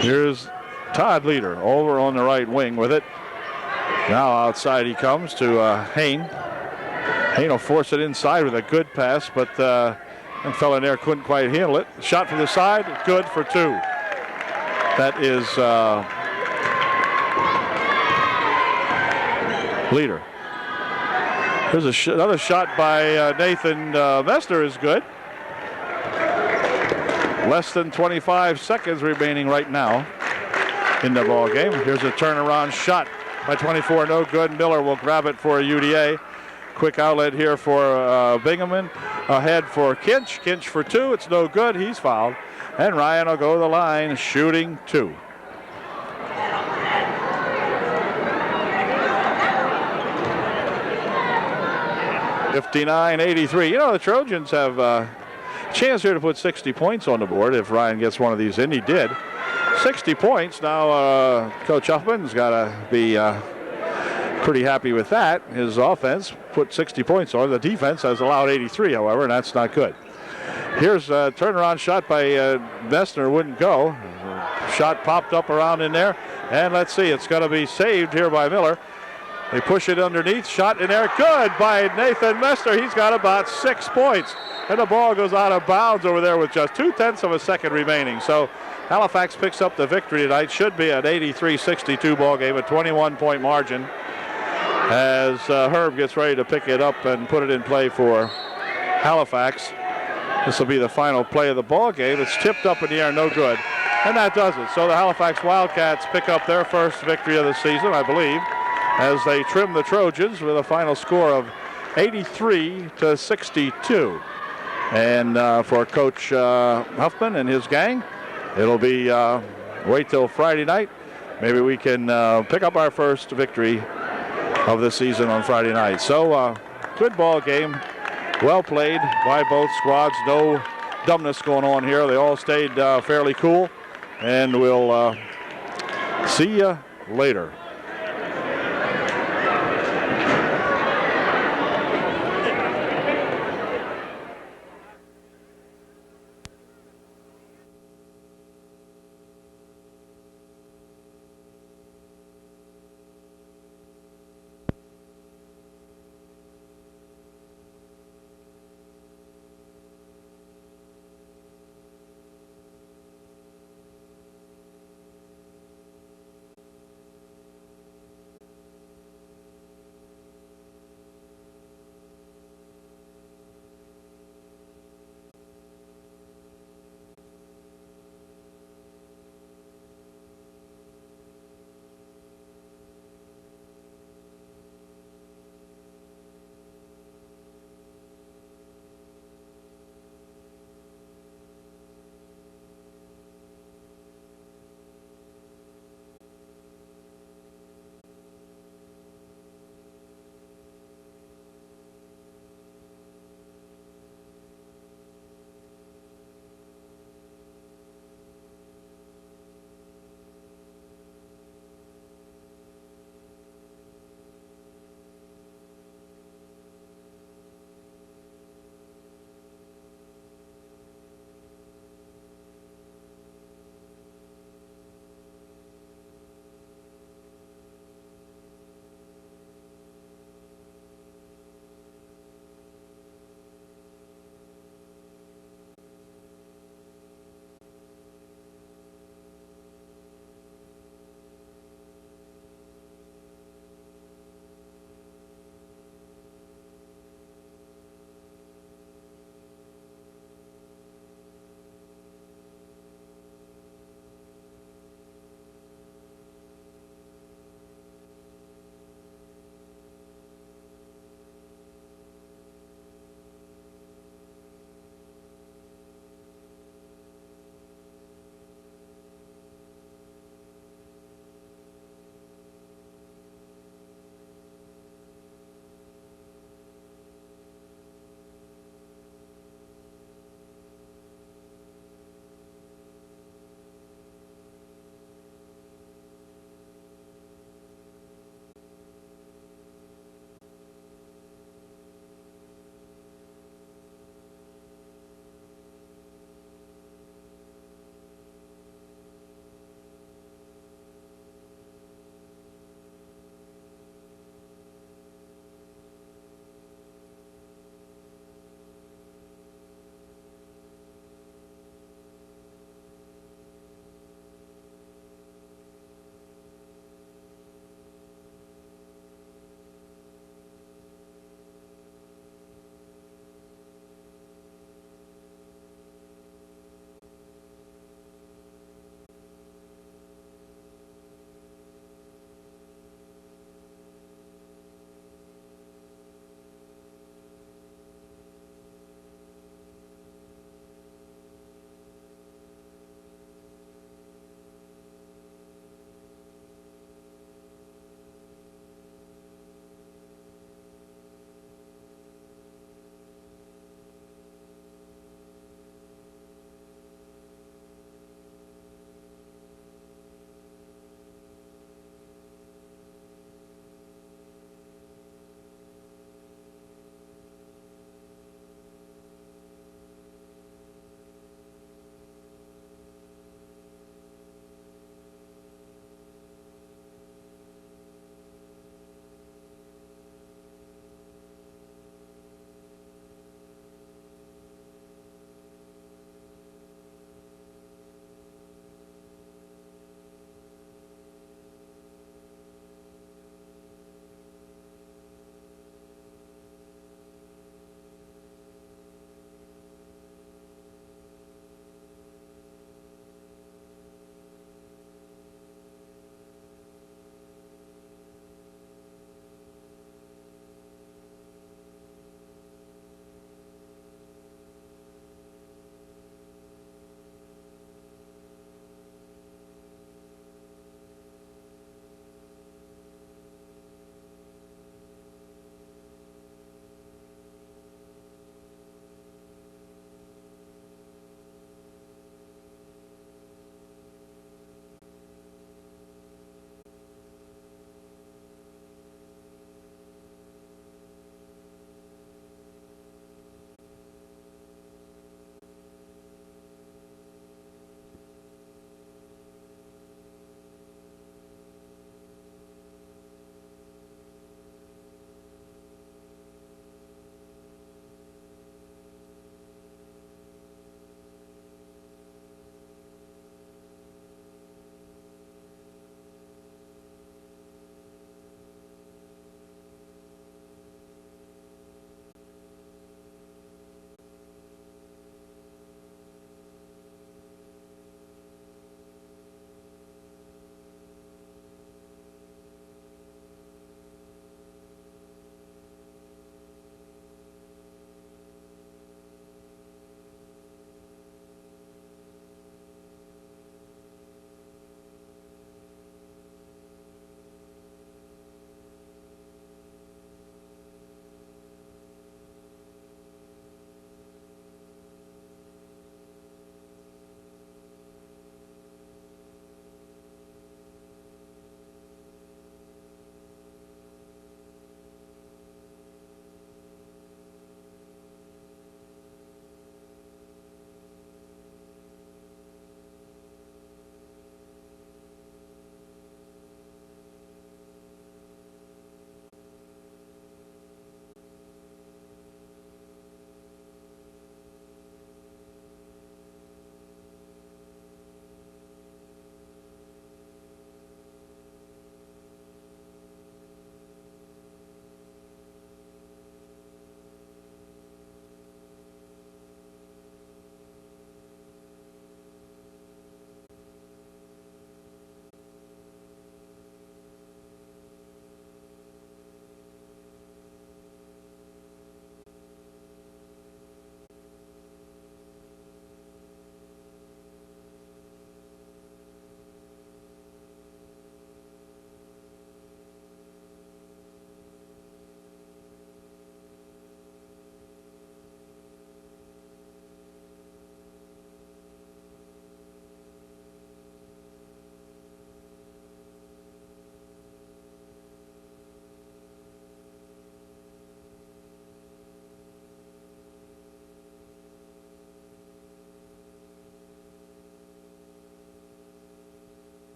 Here's Todd Leader over on the right wing with it. Now outside he comes to Hain. Hain will force it inside with a good pass, but that fella in there couldn't quite handle it. Shot from the side, good for two. That is Leader. Here's another shot by Nathan Messner is good. Less than 25 seconds remaining right now in the ball game. Here's a turnaround shot by 24, no good. Miller will grab it for UDA. Quick outlet here for Bingaman. Ahead for Kinch. Kinch for two. It's no good. He's fouled. And Ryan will go to the line, shooting two. (59-83). You know, the Trojans have a chance here to put 60 points on the board if Ryan gets one of these in. He did. 60 points. Now Coach Huffman's got to be pretty happy with that. His offense put 60 points on. The defense has allowed 83, however, and that's not good. Here's a turnaround shot by Messner. Wouldn't go. Shot popped up around in there. And let's see, it's going to be saved here by Miller. They push it underneath. Shot in there. Good by Nathan Messner. He's got about 6 points. And the ball goes out of bounds over there with just 0.2 of a second remaining. So Halifax picks up the victory tonight. Should be an 83-62 ball game, a 21-point margin, as Herb gets ready to pick it up and put it in play for Halifax. This will be the final play of the ball game. It's tipped up in the air, no good. And that does it. So the Halifax Wildcats pick up their first victory of the season, I believe, as they trim the Trojans with a final score of 83-62. And for Coach Huffman and his gang, it'll be wait till Friday night. Maybe we can pick up our first victory of the season on Friday night. So good ball game. Well played by both squads. No dumbness going on here. They all stayed fairly cool. And we'll see you later.